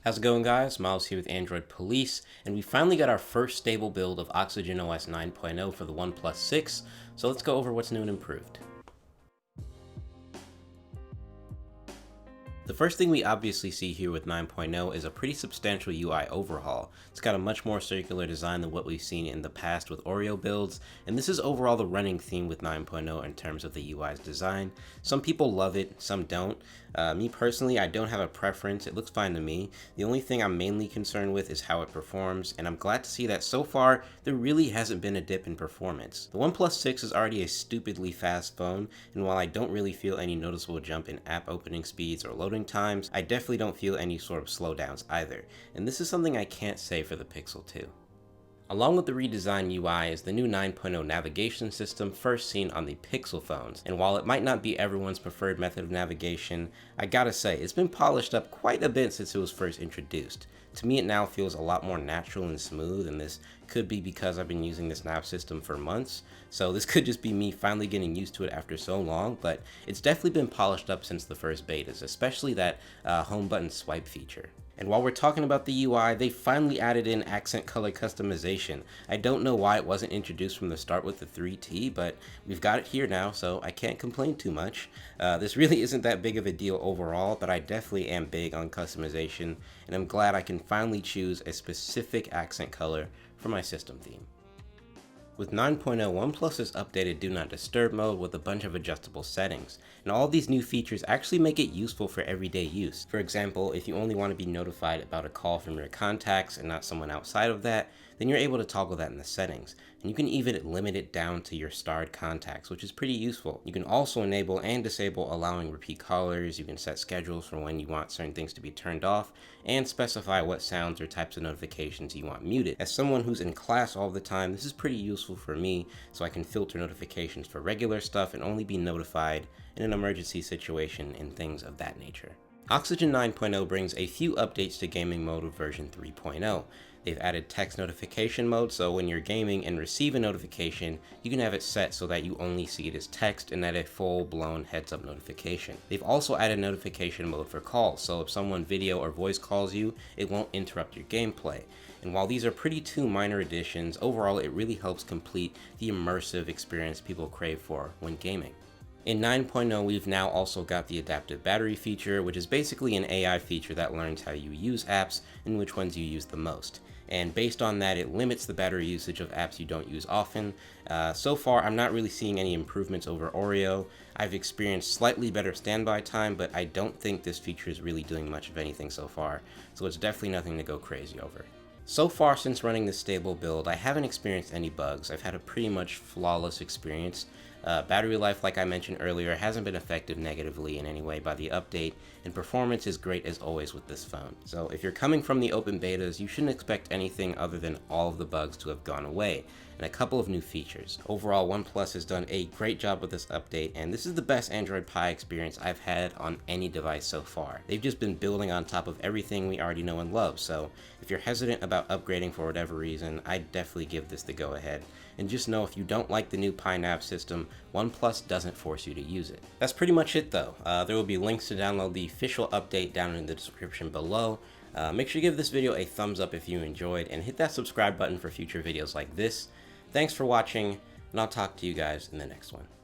How's it going, guys? Miles here with Android Police, and we finally got our first stable build of OxygenOS 9.0 for the OnePlus 6, so let's go over what's new and improved. The first thing we obviously see here with 9.0 is a pretty substantial UI overhaul. It's got a much more circular design than what we've seen in the past with Oreo builds, and this is overall the running theme with 9.0 in terms of the UI's design. Some people love it, some don't. Me personally, I don't have a preference. It looks fine to me. The only thing I'm mainly concerned with is how it performs, and I'm glad to see that so far there really hasn't been a dip in performance. The OnePlus 6 is already a stupidly fast phone, and while I don't really feel any noticeable jump in app opening speeds or loading times, I definitely don't feel any sort of slowdowns either, and this is something I can't say for the Pixel 2. Along with the redesigned UI is the new 9.0 navigation system first seen on the Pixel phones, and while it might not be everyone's preferred method of navigation, I gotta say, it's been polished up quite a bit since it was first introduced. To me, it now feels a lot more natural and smooth, and this could be because I've been using this nav system for months, so this could just be me finally getting used to it after so long, but it's definitely been polished up since the first betas, especially that home button swipe feature. And while we're talking about the UI, they finally added in accent color customization. I don't know why it wasn't introduced from the start with the 3T, but we've got it here now, so I can't complain too much. This really isn't that big of a deal overall, but I definitely am big on customization, and I'm glad I can finally choose a specific accent color for my system theme. With 9.0, OnePlus has updated Do Not Disturb mode with a bunch of adjustable settings, and all these new features actually make it useful for everyday use. For example, if you only want to be notified about a call from your contacts and not someone outside of that, then you're able to toggle that in the settings, and you can even limit it down to your starred contacts, which is pretty useful. You can also enable and disable allowing repeat callers, you can set schedules for when you want certain things to be turned off, and specify what sounds or types of notifications you want muted. As someone who's in class all the time, this is pretty useful for me, so I can filter notifications for regular stuff and only be notified in an emergency situation and things of that nature. Oxygen 9.0 brings a few updates to gaming mode with version 3.0. They've added text notification mode, so when you're gaming and receive a notification, you can have it set so that you only see it as text and not a full-blown heads-up notification. They've also added notification mode for calls, so if someone video or voice calls you, it won't interrupt your gameplay. And while these are two minor additions, overall it really helps complete the immersive experience people crave for when gaming. In 9.0, we've now also got the adaptive battery feature, which is basically an AI feature that learns how you use apps and which ones you use the most. And based on that, it limits the battery usage of apps you don't use often. So far, I'm not really seeing any improvements over Oreo. I've experienced slightly better standby time, but I don't think this feature is really doing much of anything so far, so it's definitely nothing to go crazy over. So far since running this stable build, I haven't experienced any bugs. I've had a pretty much flawless experience. Battery life, like I mentioned earlier, hasn't been affected negatively in any way by the update, and performance is great as always with this phone. So if you're coming from the open betas, you shouldn't expect anything other than all of the bugs to have gone away, and a couple of new features. Overall, OnePlus has done a great job with this update, and this is the best Android Pie experience I've had on any device so far. They've just been building on top of everything we already know and love, so if you're hesitant about upgrading for whatever reason, I'd definitely give this the go-ahead. And just know if you don't like the new Pi nav system, OnePlus doesn't force you to use it. That's pretty much it though. There will be links to download the official update down in the description below. Make sure you give this video a thumbs up if you enjoyed, and hit that subscribe button for future videos like this. Thanks for watching, and I'll talk to you guys in the next one.